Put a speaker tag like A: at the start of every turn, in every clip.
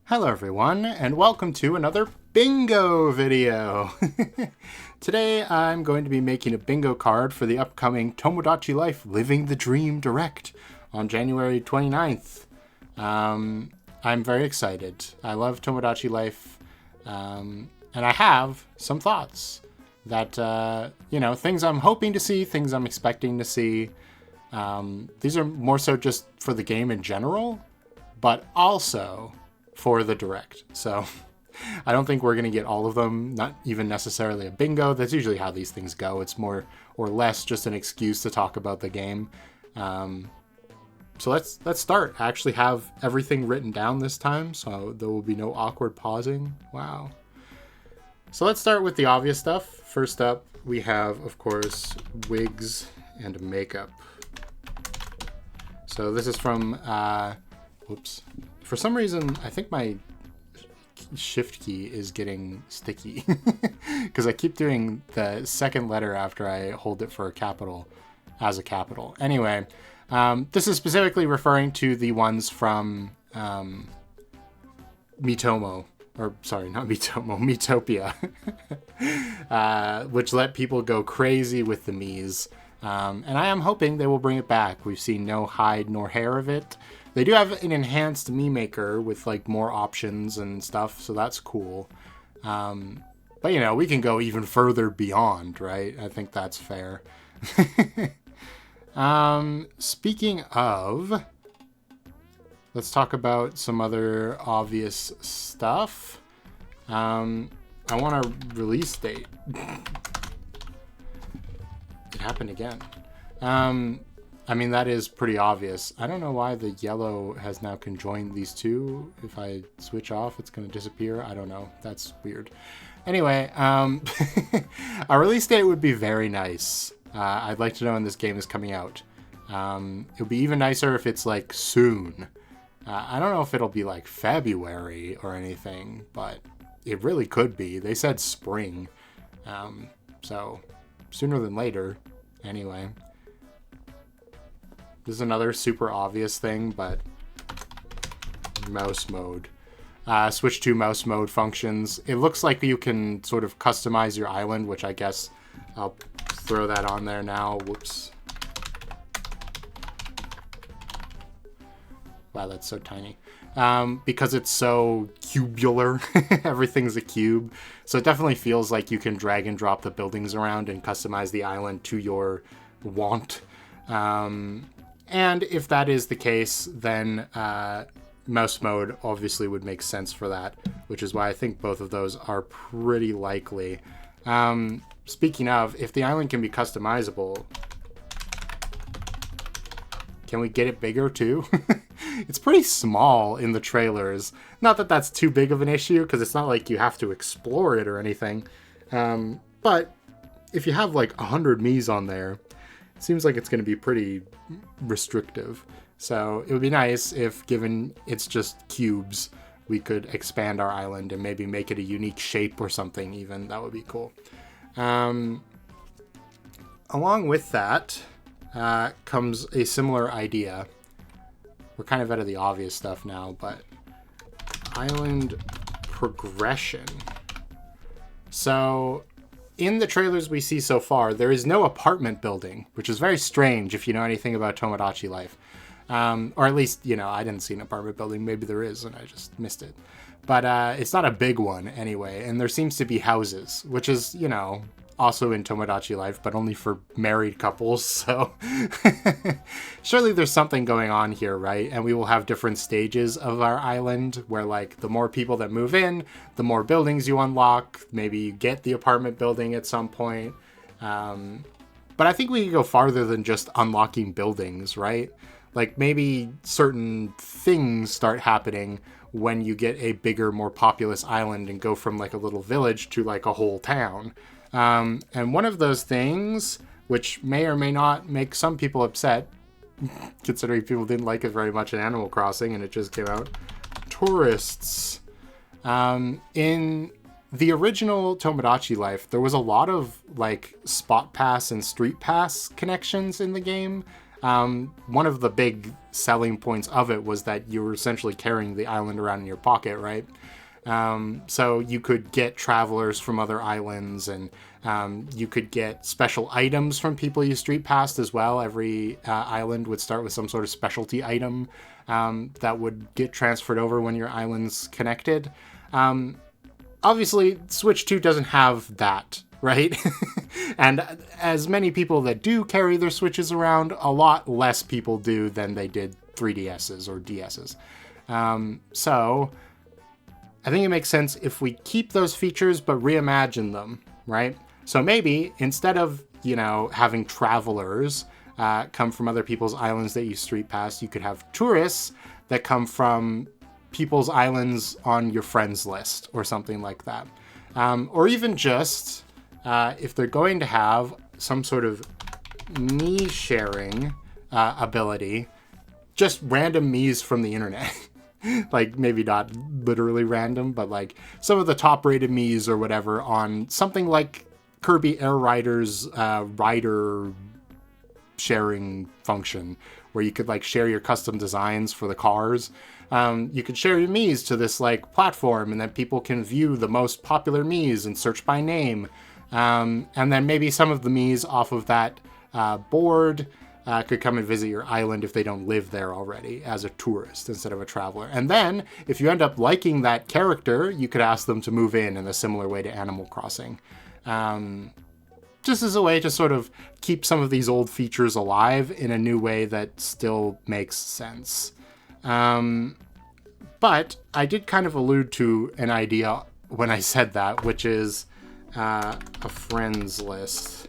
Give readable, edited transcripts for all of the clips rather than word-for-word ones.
A: Hello everyone, and welcome to another bingo video! Today I'm going to be making a bingo card for the upcoming Tomodachi Life Living the Dream Direct on January 29th. I'm very excited. I love Tomodachi Life, and I have some thoughts that, things I'm hoping to see, things I'm expecting to see. These are more so just for the game in general, but also for the direct. So I don't think we're going to get all of them, not even necessarily a bingo. That's usually how these things go. It's more or less just an excuse to talk about the game. So let's start. I actually have everything written down this time, so there will be no awkward pausing. Wow. So let's start with the obvious stuff. First up, we have, of course, wigs and makeup. So this is from, whoops. For some reason, I think my shift key is getting sticky because I keep doing the second letter after I hold it for a capital as a capital. Anyway, this is specifically referring to the ones from Mitomo, or sorry, not Mitomo, Miitopia, which let people go crazy with the Miis. And I am hoping they will bring it back. We've seen no hide nor hair of it. They do have an enhanced Mii Maker with like more options and stuff, so that's cool. But we can go even further beyond, right? I think that's fair. Speaking of, let's talk about some other obvious stuff. I want a release date. It happened again. That is pretty obvious. I don't know why the yellow has now conjoined these two. If I switch off, it's going to disappear. I don't know. That's weird. Anyway, a release date would be very nice. I'd like to know when this game is coming out. It would be even nicer if it's like soon. I don't know if it'll be like February or anything, but it really could be. They said spring. So sooner than later. Anyway. This is another super obvious thing, but mouse mode. Switch to mouse mode functions. It looks like you can sort of customize your island, which I guess I'll throw that on there now. Whoops. Wow, that's so tiny. Because it's so cubular, everything's a cube. So it definitely feels like you can drag and drop the buildings around and customize the island to your want. And if that is the case, then mouse mode obviously would make sense for that, which is why I think both of those are pretty likely. Speaking of, if the island can be customizable, can we get it bigger too? It's pretty small in the trailers. Not that that's too big of an issue, because it's not like you have to explore it or anything. But if you have like 100 Miis on there, it seems like it's going to be pretty restrictive. So it would be nice if, given it's just cubes, we could expand our island and maybe make it a unique shape or something even. That would be cool. Along with that comes a similar idea. We're kind of out of the obvious stuff now, but island progression. So in the trailers we see so far, there is no apartment building, which is very strange if you know anything about Tomodachi Life. Or at least, I didn't see an apartment building. Maybe there is, and I just missed it. But it's not a big one anyway, and there seems to be houses, which is, also in Tomodachi Life, but only for married couples, so surely there's something going on here, right? And we will have different stages of our island where, like, the more people that move in, the more buildings you unlock. Maybe you get the apartment building at some point. But I think we can go farther than just unlocking buildings, right? Like, maybe certain things start happening when you get a bigger, more populous island and go from, like, a little village to, like, a whole town. And one of those things, which may or may not make some people upset, considering people didn't like it very much in Animal Crossing and it just came out, tourists. In the original Tomodachi Life, there was a lot of like spot pass and street pass connections in the game. one of the big selling points of it was that you were essentially carrying the island around in your pocket, right? So you could get travelers from other islands, and you could get special items from people you street passed as well. Every island would start with some sort of specialty item that would get transferred over when your island's connected. Obviously, Switch 2 doesn't have that, right? And as many people that do carry their Switches around, a lot less people do than they did 3DSs or DSs. So I think it makes sense if we keep those features but reimagine them, right? So maybe instead of, having travelers come from other people's islands that you street pass, you could have tourists that come from people's islands on your friends list or something like that. Or even just, if they're going to have some sort of me sharing ability, just random me's from the internet. Like, maybe not literally random, but like some of the top rated me's or whatever on something like Kirby Air Rider's rider sharing function, where you could like share your custom designs for the cars. You could share your Mii's to this like platform, and then people can view the most popular Mii's and search by name. And then maybe some of the Mii's off of that board could come and visit your island if they don't live there already as a tourist instead of a traveler. And then if you end up liking that character, you could ask them to move in a similar way to Animal Crossing. Just as a way to sort of keep some of these old features alive in a new way that still makes sense. But I did kind of allude to an idea when I said that, which is a friends list.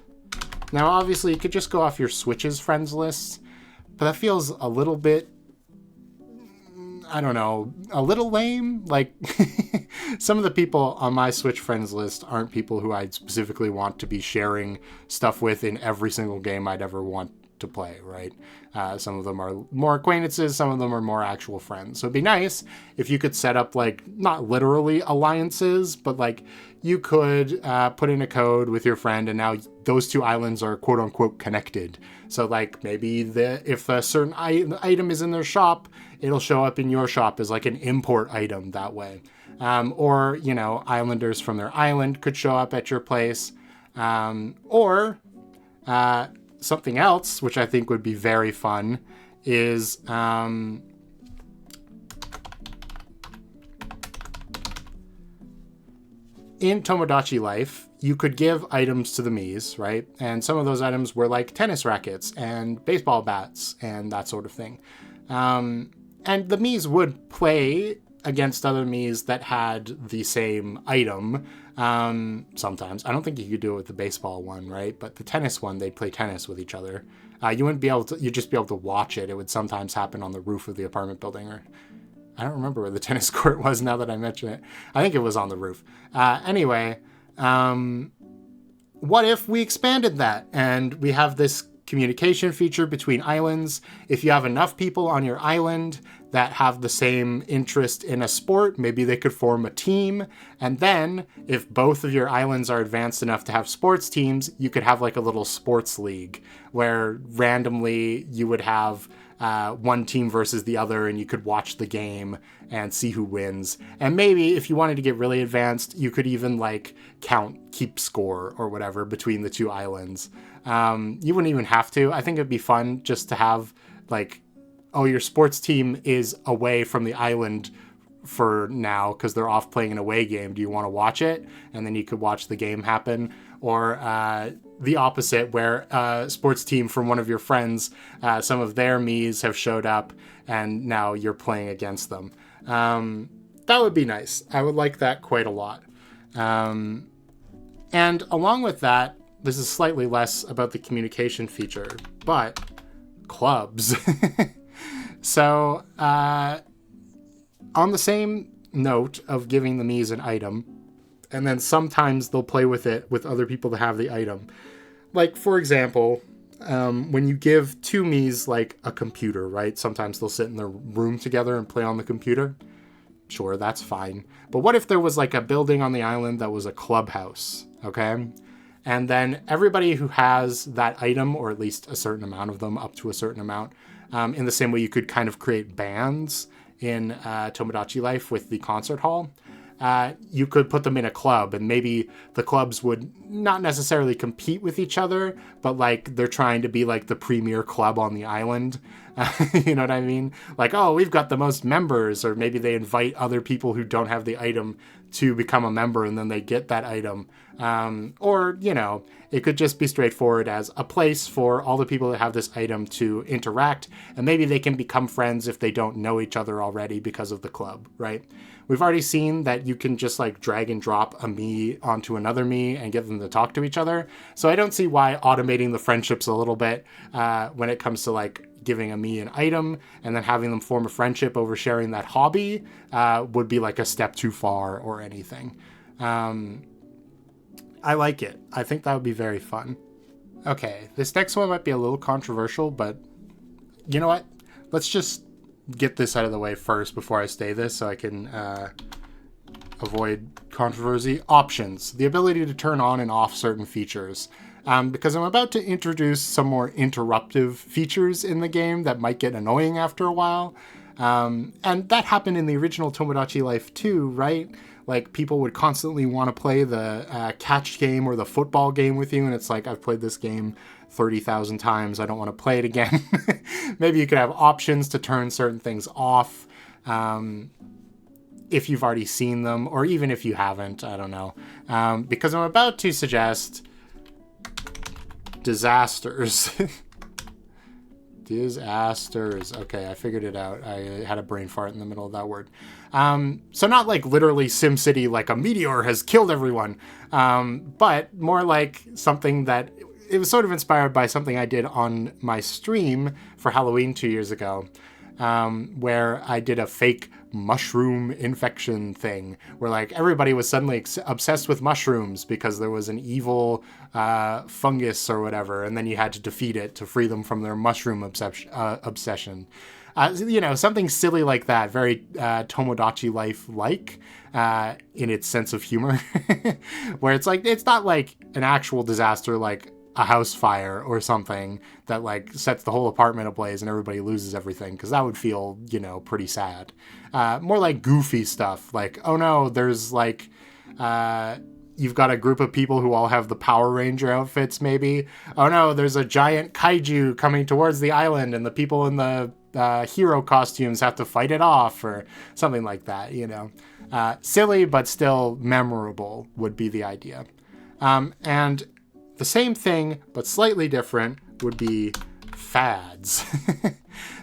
A: Now, obviously, you could just go off your Switch's friends list, but that feels a little bit, I don't know, a little lame. Like, some of the people on my Switch friends list aren't people who I'd specifically want to be sharing stuff with in every single game I'd ever want to play, right? Some of them are more acquaintances, some of them are more actual friends. So it'd be nice if you could set up, like, not literally alliances, but like you could put in a code with your friend, and now those two islands are quote unquote connected. So like maybe if a certain item is in their shop, it'll show up in your shop as like an import item that way. Or, islanders from their island could show up at your place. Or something else, which I think would be very fun, is in Tomodachi Life, you could give items to the Mii's, right? And some of those items were like tennis rackets and baseball bats and that sort of thing. And the Mii's would play against other Mii's that had the same item. Sometimes. I don't think you could do it with the baseball one, right? But the tennis one, they'd play tennis with each other. You wouldn't be able to, you'd just be able to watch it. It would sometimes happen on the roof of the apartment building, or I don't remember where the tennis court was now that I mention it. I think it was on the roof. Anyway, what if we expanded that and we have this communication feature between islands? If you have enough people on your island that have the same interest in a sport, maybe they could form a team. And then if both of your islands are advanced enough to have sports teams, you could have like a little sports league where randomly you would have one team versus the other, and you could watch the game and see who wins. And maybe if you wanted to get really advanced, you could even like keep score or whatever between the two islands. You wouldn't even have to. I think it'd be fun just to have like, oh, your sports team is away from the island for now because they're off playing an away game. Do you want to watch it? And then you could watch the game happen. Or the opposite, where a sports team from one of your friends, some of their Mii's have showed up and now you're playing against them. That would be nice. I would like that quite a lot. And along with that, this is slightly less about the communication feature, but clubs. So, on the same note of giving the Mii's an item, and then sometimes they'll play with it with other people that have the item. Like, for example, when you give two Mii's, like, a computer, right? Sometimes they'll sit in their room together and play on the computer. Sure, that's fine. But what if there was, like, a building on the island that was a clubhouse, okay? And then everybody who has that item, or at least a certain amount of them, up to a certain amount, in the same way you could kind of create bands in Tomodachi Life with the concert hall, you could put them in a club, and maybe the clubs would not necessarily compete with each other, but like they're trying to be like the premier club on the island. You know what I mean? Like, oh, we've got the most members, or maybe they invite other people who don't have the item to become a member, and then they get that item. Or, you know, it could just be straightforward as a place for all the people that have this item to interact, and maybe they can become friends if they don't know each other already because of the club, right? We've already seen that you can just like drag and drop a me onto another me and get them to talk to each other. So I don't see why automating the friendships a little bit when it comes to like giving a me an item and then having them form a friendship over sharing that hobby would be like a step too far or anything. I like it. I think that would be very fun. Okay, this next one might be a little controversial, but you know what? Let's just get this out of the way first before I say this so I can avoid controversy. Options. The ability to turn on and off certain features. Because I'm about to introduce some more interruptive features in the game that might get annoying after a while. And that happened in the original Tomodachi Life too, right? Like, people would constantly want to play the catch game or the football game with you, and it's like, I've played this game 30,000 times, I don't want to play it again. Maybe you could have options to turn certain things off if you've already seen them, or even if you haven't, I don't know. Because I'm about to suggest disasters. Disasters. Okay, I figured it out. I had a brain fart in the middle of that word. So not like literally SimCity, like a meteor has killed everyone, but more like something that it was sort of inspired by something I did on my stream for Halloween 2 years ago, where I did a fake mushroom infection thing where like everybody was suddenly obsessed with mushrooms because there was an evil fungus or whatever, and then you had to defeat it to free them from their mushroom obsession. You know, something silly like that, very Tomodachi Life-like in its sense of humor, where it's like, it's not like an actual disaster like a house fire or something that like sets the whole apartment ablaze and everybody loses everything, because that would feel, you know, pretty sad. More like goofy stuff, like, oh no, there's like you've got a group of people who all have the Power Ranger outfits, maybe. Oh no, there's a giant kaiju coming towards the island and the people in the hero costumes have to fight it off, or something like that, you know. Silly but still memorable would be the idea. And the same thing, but slightly different, would be fads.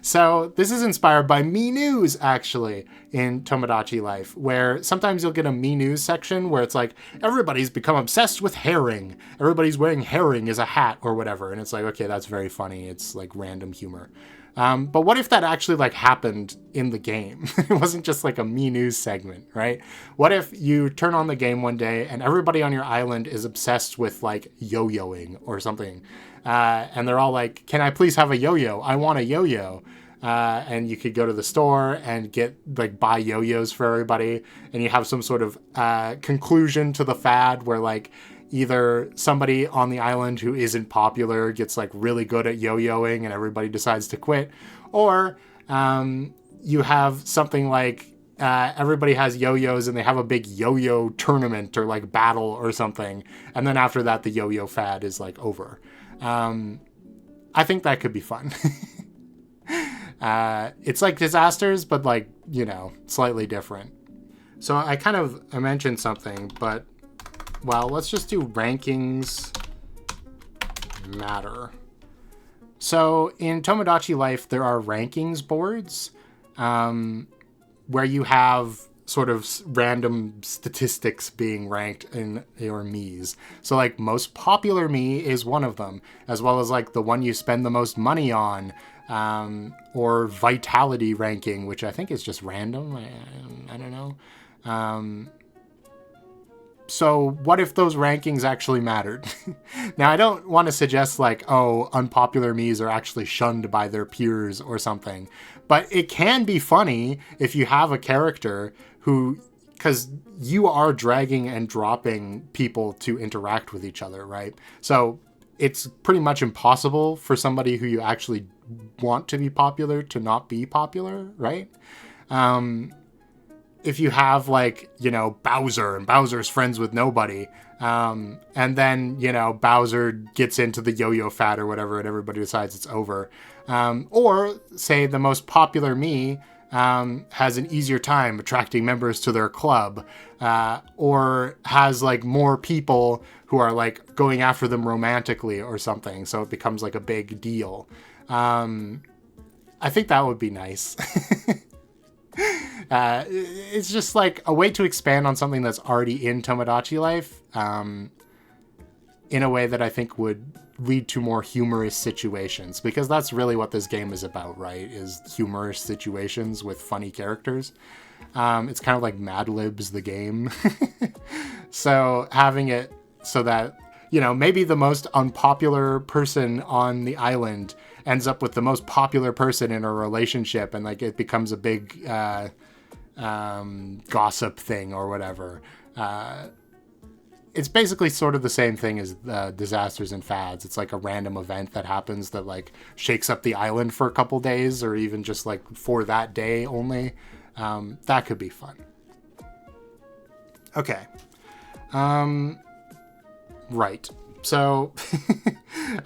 A: So this is inspired by Me News, actually, in Tomodachi Life, where sometimes you'll get a Me News section where it's like, everybody's become obsessed with herring. Everybody's wearing herring as a hat or whatever. And it's like, okay, that's very funny. It's like random humor. But what if that actually like happened in the game? It wasn't just like a Me News segment, right? What if you turn on the game one day and everybody on your island is obsessed with like yo-yoing or something? And they're all like, can I please have a yo-yo? I want a yo-yo. And you could go to the store and get like buy yo-yos for everybody. And you have some sort of conclusion to the fad where like either somebody on the island who isn't popular gets like really good at yo-yoing and everybody decides to quit, or you have something like everybody has yo-yos and they have a big yo-yo tournament or like battle or something, and then after that the yo-yo fad is like over. I think that could be fun. It's like disasters, but like, you know, slightly different. So I mentioned something, but well, let's just do rankings matter. So in Tomodachi Life, there are rankings boards where you have sort of random statistics being ranked in your Miis. So like most popular Mii is one of them, as well as like the one you spend the most money on, or vitality ranking, which I think is just random. I don't know. So what if those rankings actually mattered? Now, I don't want to suggest like, oh, unpopular Miis are actually shunned by their peers or something, but it can be funny if you have a character who because you are dragging and dropping people to interact with each other, right? So it's pretty much impossible for somebody who you actually want to be popular to not be popular, right? If you have, like, you know, Bowser, and Bowser's friends with nobody, and then, you know, Bowser gets into the yo-yo fad or whatever, and everybody decides it's over. Or, say, the most popular me has an easier time attracting members to their club, or has, like, more people who are, like, going after them romantically or something, so it becomes, like, a big deal. I think that would be nice. It's just like a way to expand on something that's already in Tomodachi life, in a way that I think would lead to more humorous situations, because that's really what this game is about, right? Is humorous situations with funny characters. It's kind of like Mad Libs, the game. So having it so that, you know, maybe the most unpopular person on the island ends up with the most popular person in a relationship, and like it becomes a big gossip thing or whatever. It's basically sort of the same thing as Disasters and Fads. It's like a random event that happens that like shakes up the island for a couple days, or even just like for that day only. That could be fun. Okay. Right. So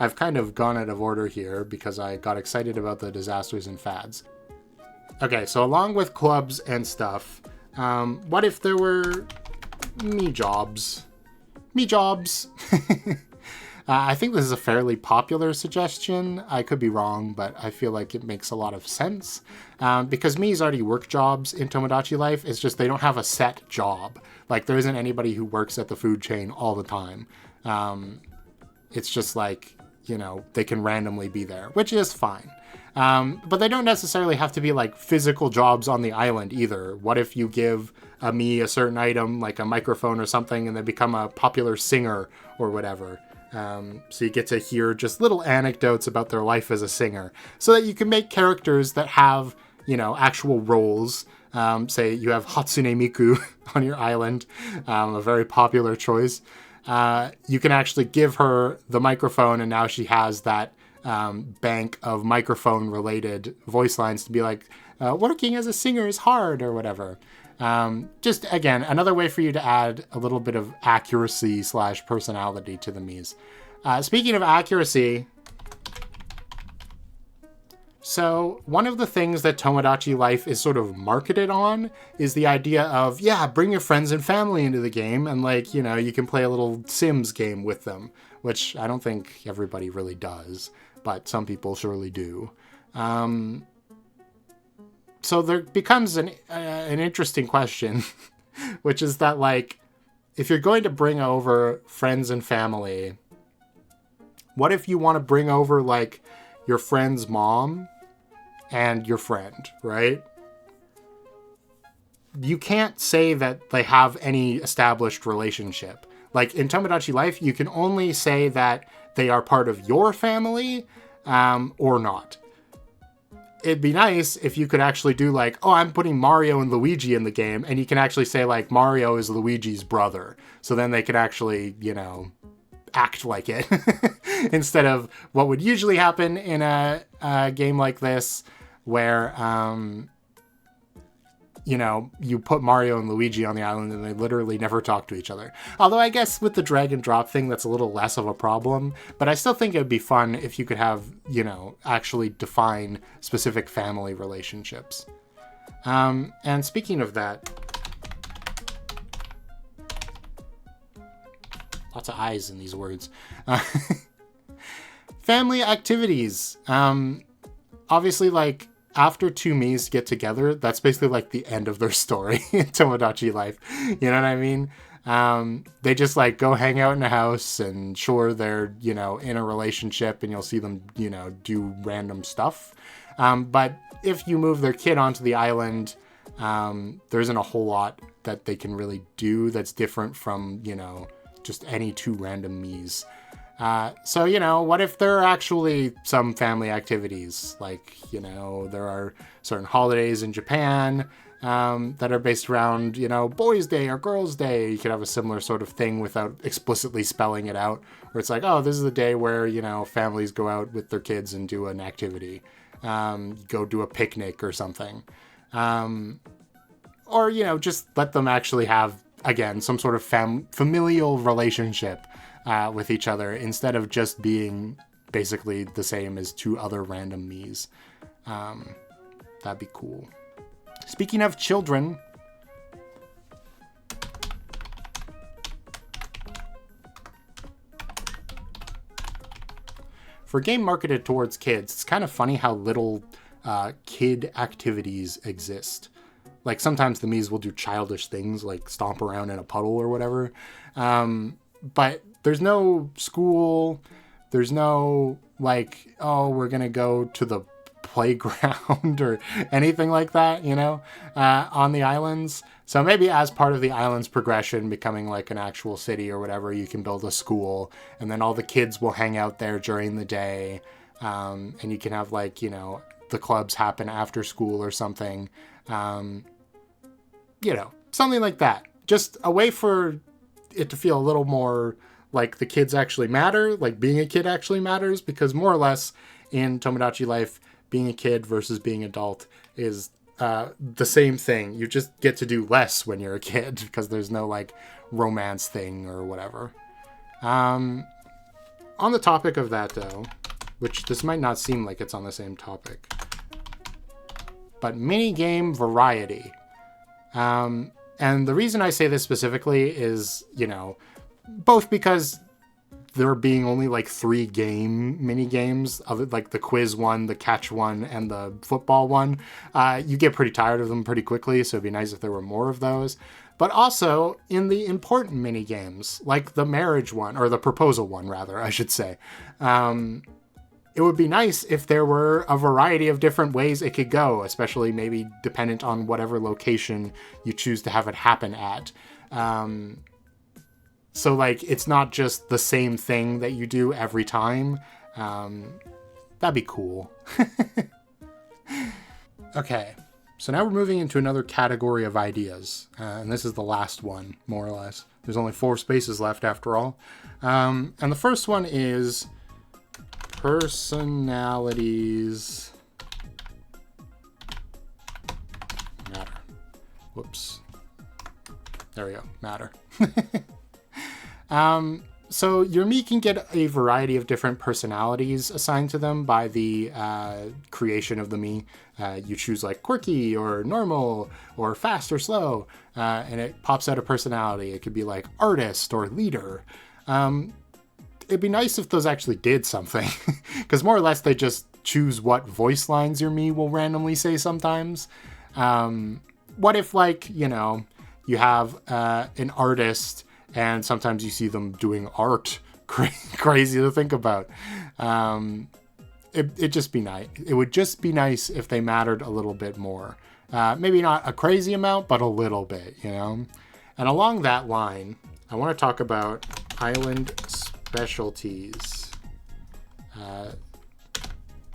A: I've kind of gone out of order here because I got excited about the Disasters and Fads. Okay, so along with clubs and stuff, what if there were me jobs? Me jobs! I think this is a fairly popular suggestion. I could be wrong, but I feel like it makes a lot of sense. Because me's already work jobs in Tomodachi life. It's just they don't have a set job. Like, there isn't anybody who works at the food chain all the time. It's just like, you know, they can randomly be there, which is fine. But they don't necessarily have to be like physical jobs on the island either. What if you give me a certain item, like a microphone or something, and they become a popular singer or whatever? So you get to hear just little anecdotes about their life as a singer, so that you can make characters that have, you know, actual roles. Say you have Hatsune Miku on your island, a very popular choice. You can actually give her the microphone, and now she has that bank of microphone-related voice lines to be like, working as a singer is hard, or whatever. Just, again, another way for you to add a little bit of accuracy / personality to the Miis. Speaking of accuracy, so one of the things that Tomodachi Life is sort of marketed on is the idea of, yeah, bring your friends and family into the game, and, like, you know, you can play a little Sims game with them, which I don't think everybody really does, but some people surely do. So there becomes an interesting question, which is that, like, if you're going to bring over friends and family, what if you want to bring over, like, your friend's mom and your friend, right? You can't say that they have any established relationship. Like, in Tomodachi Life, you can only say that they are part of your family, or not. It'd be nice if you could actually do like, oh, I'm putting Mario and Luigi in the game, and you can actually say like Mario is Luigi's brother. So then they could actually, you know, act like it instead of what would usually happen in a game like this, where, you know, you put Mario and Luigi on the island and they literally never talk to each other. Although I guess with the drag and drop thing, that's a little less of a problem. But I still think it would be fun if you could have, you know, actually define specific family relationships. And speaking of that, lots of I's in these words. Family activities. Obviously, like, after two Miis get together, that's basically like the end of their story in Tomodachi Life. You know what I mean? They just like go hang out in a house, and sure, they're, you know, in a relationship, and you'll see them, you know, do random stuff. But if you move their kid onto the island, there isn't a whole lot that they can really do that's different from, you know, just any two random Miis. So, you know, what if there are actually some family activities? Like, you know, there are certain holidays in Japan that are based around, Boys' Day or Girls' Day. You could have a similar sort of thing without explicitly spelling it out, where it's like, oh, this is the day where, families go out with their kids and do an activity. Go do a picnic or something. Or, just let them actually have, again, some sort of familial relationship with each other instead of just being basically the same as two other random me's. That'd be cool. Speaking of children, for a game marketed towards kids, it's kind of funny how little kid activities exist. Like, sometimes the Mii's will do childish things, like stomp around in a puddle or whatever. But there's no school. There's no, like, oh, we're going to go to the playground or anything like that, on the islands. So maybe as part of the island's progression, becoming like an actual city or whatever, you can build a school, and then all the kids will hang out there during the day. And you can have, like, the clubs happen after school or something. Something like that. Just a way for it to feel a little more like the kids actually matter, like being a kid actually matters, because more or less in Tomodachi Life, being a kid versus being adult is the same thing. You just get to do less when you're a kid because there's no, like, romance thing or whatever. On the topic of that, though, which this might not seem like it's on the same topic, but minigame variety. And the reason I say this specifically is, both because there being only like 3 mini games, like the quiz one, the catch one, and the football one, you get pretty tired of them pretty quickly. So it'd be nice if there were more of those. But also in the important mini games, like the marriage one, or the proposal one, rather, I should say. It would be nice if there were a variety of different ways it could go, especially maybe dependent on whatever location you choose to have it happen at. So, like, it's not just the same thing that you do every time. That'd be cool. Okay, so now we're moving into another category of ideas. And this is the last one, more or less. There's only 4 spaces left after all. And the first one is personalities matter. Whoops. There we go. Matter. So your Mii can get a variety of different personalities assigned to them by the creation of the Mii. You choose like quirky or normal or fast or slow, and it pops out a personality. It could be like artist or leader. It'd be nice if those actually did something, because more or less they just choose what voice lines your Mii will randomly say sometimes. What if, like, you have an artist, and sometimes you see them doing art. Crazy to think about. It'd just be nice. It would just be nice if they mattered a little bit more. Maybe not a crazy amount, but a little bit, And along that line, I want to talk about island specialties.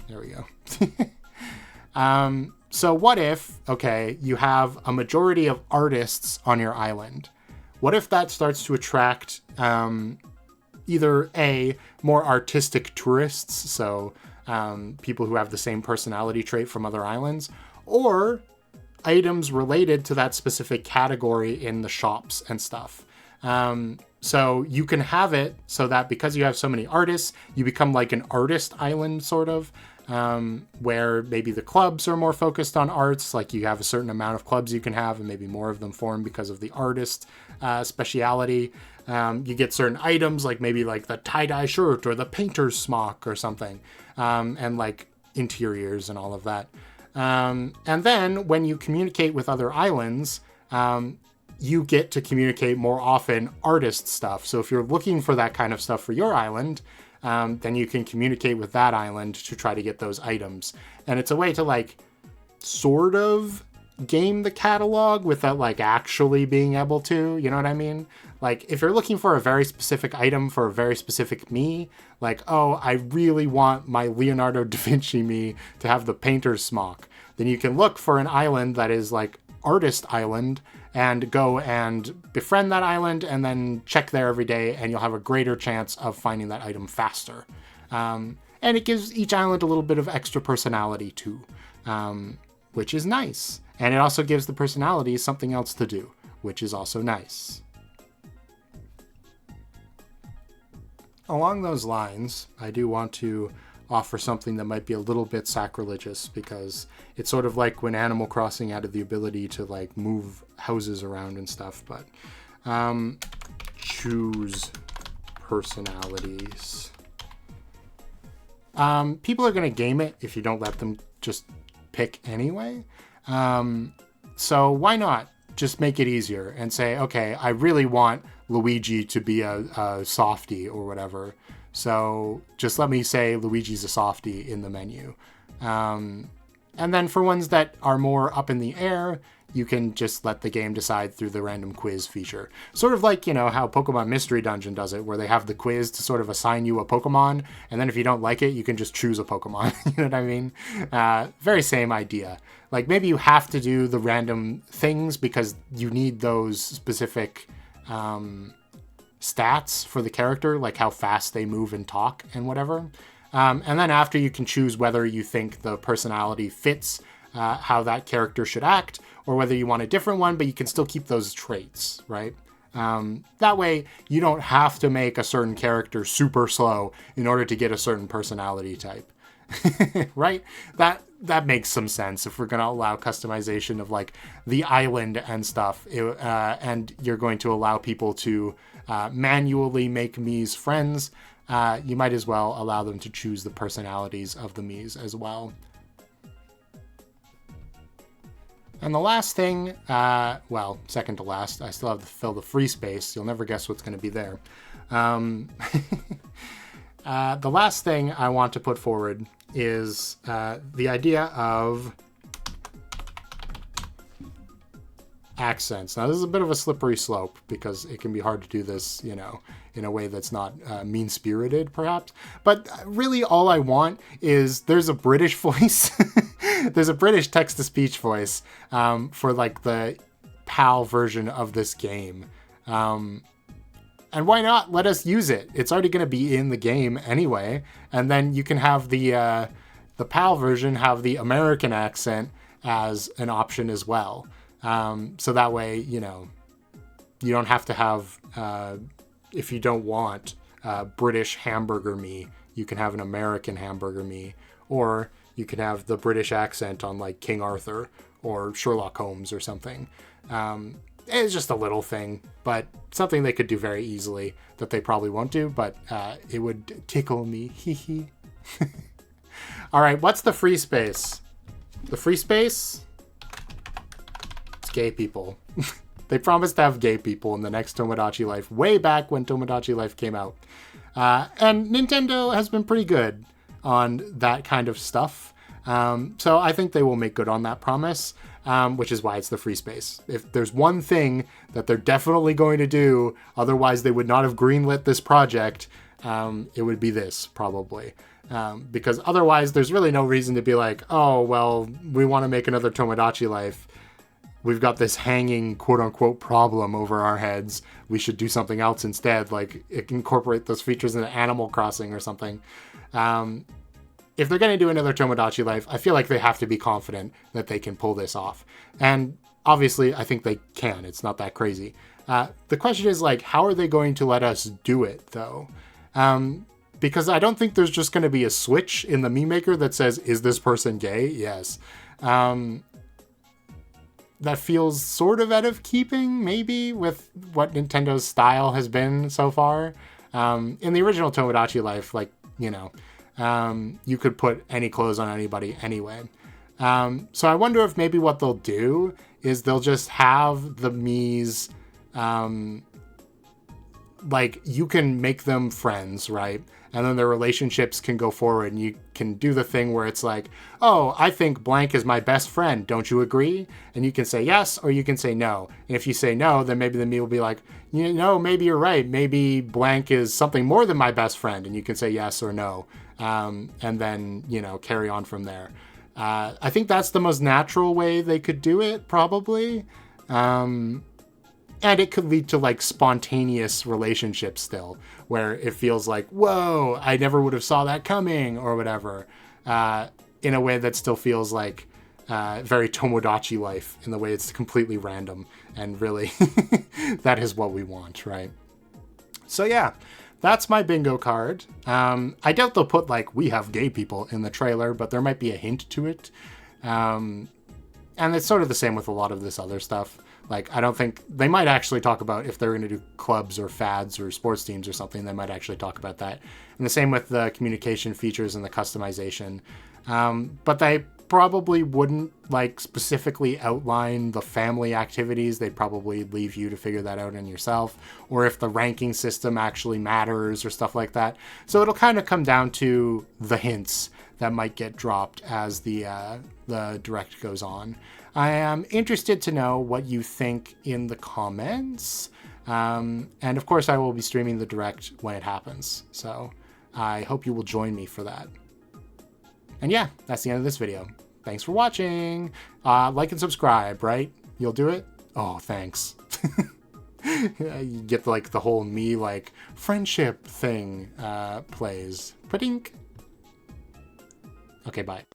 A: There we go. So what if, you have a majority of artists on your island? What if that starts to attract either A, more artistic tourists, so people who have the same personality trait from other islands, or items related to that specific category in the shops and stuff. So you can have it so that because you have so many artists, you become like an artist island, sort of, where maybe the clubs are more focused on arts, like you have a certain amount of clubs you can have, and maybe more of them form because of the artist speciality. You get certain items, like maybe like the tie-dye shirt or the painter's smock or something, and like interiors and all of that. And then when you communicate with other islands, you get to communicate more often artist stuff. So if you're looking for that kind of stuff for your island, then you can communicate with that island to try to get those items. And it's a way to like sort of game the catalog without like actually being able to, you know what I mean? Like if you're looking for a very specific item for a very specific Mii, like, oh, I really want my Leonardo da Vinci Mii to have the painter's smock, then you can look for an island that is like Artist Island and go and befriend that island and then check there every day, and you'll have a greater chance of finding that item faster. And it gives each island a little bit of extra personality too, which is nice. And it also gives the personalities something else to do, which is also nice. Along those lines, I do want to offer something that might be a little bit sacrilegious, because it's sort of like when Animal Crossing added the ability to like move houses around and stuff, but choose personalities. People are going to game it if you don't let them just pick anyway. So why not just make it easier and say, okay, I really want Luigi to be a softie or whatever. So just let me say Luigi's a softie in the menu. And then for ones that are more up in the air, you can just let the game decide through the random quiz feature. Sort of like, how Pokemon Mystery Dungeon does it, where they have the quiz to sort of assign you a Pokemon, and then if you don't like it, you can just choose a Pokemon. You know what I mean? Very same idea. Like, maybe you have to do the random things because you need those specific stats for the character, like how fast they move and talk and whatever. And then after, you can choose whether you think the personality fits how that character should act, or whether you want a different one, but you can still keep those traits, right? That way, you don't have to make a certain character super slow in order to get a certain personality type, right? That makes some sense if we're going to allow customization of like the island and stuff, and you're going to allow people to manually make Mii's friends. You might as well allow them to choose the personalities of the Miis as well. And the last thing, second to last, I still have to fill the free space. You'll never guess what's going to be there. The last thing I want to put forward is the idea of accents. Now, this is a bit of a slippery slope because it can be hard to do this, in a way that's not mean-spirited, perhaps. But really, all I want is there's a British voice. There's a British text-to-speech voice for like the PAL version of this game. And why not let us use it? It's already going to be in the game anyway. And then you can have the PAL version have the American accent as an option as well. So that way, you don't have to have, if you don't want British hamburger me, you can have an American hamburger me, or you can have the British accent on like King Arthur or Sherlock Holmes or something. It's just a little thing, but something they could do very easily that they probably won't do, but it would tickle me. Hee hee. All right, what's the free space? The free space? It's gay people. They promised to have gay people in the next Tomodachi Life, way back when Tomodachi Life came out. And Nintendo has been pretty good on that kind of stuff. So I think they will make good on that promise, which is why it's the free space. If there's one thing that they're definitely going to do, otherwise they would not have greenlit this project, it would be this, probably. Because otherwise there's really no reason to be like, oh, well, we want to make another Tomodachi Life. We've got this hanging quote-unquote problem over our heads. We should do something else instead, like incorporate those features into Animal Crossing or something. If they're going to do another Tomodachi Life, I feel like they have to be confident that they can pull this off. And obviously, I think they can. It's not that crazy. The question is, like, how are they going to let us do it, though? Because I don't think there's just going to be a switch in the Mii Maker that says, is this person gay? Yes. That feels sort of out of keeping, maybe, with what Nintendo's style has been so far. In the original Tomodachi Life, like, you could put any clothes on anybody anyway. So I wonder if maybe what they'll do is they'll just have the Miis, like, you can make them friends, right? And then their relationships can go forward, and you can do the thing where it's like, oh, I think blank is my best friend. Don't you agree? And you can say yes, or you can say no. And if you say no, then maybe the Mii will be like, maybe you're right. Maybe blank is something more than my best friend. And you can say yes or no. And then, carry on from there. I think that's the most natural way they could do it, probably. And it could lead to like spontaneous relationships still, where it feels like, whoa, I never would have saw that coming, or whatever, in a way that still feels like very Tomodachi life, in the way it's completely random, and really that is what we want, right? So yeah, that's my bingo card. I doubt they'll put like, we have gay people in the trailer, but there might be a hint to it. And it's sort of the same with a lot of this other stuff. Like, I don't think they might actually talk about if they're going to do clubs or fads or sports teams or something, they might actually talk about that. And the same with the communication features and the customization. But they probably wouldn't like specifically outline the family activities. They'd probably leave you to figure that out in yourself, or if the ranking system actually matters or stuff like that. So it'll kind of come down to the hints that might get dropped as the direct goes on. I am interested to know what you think in the comments. And of course I will be streaming the direct when it happens. So I hope you will join me for that. And yeah, that's the end of this video. Thanks for watching. Like and subscribe, right? You'll do it? Oh, thanks. You get like the whole me like friendship thing plays. Putink. Okay, bye.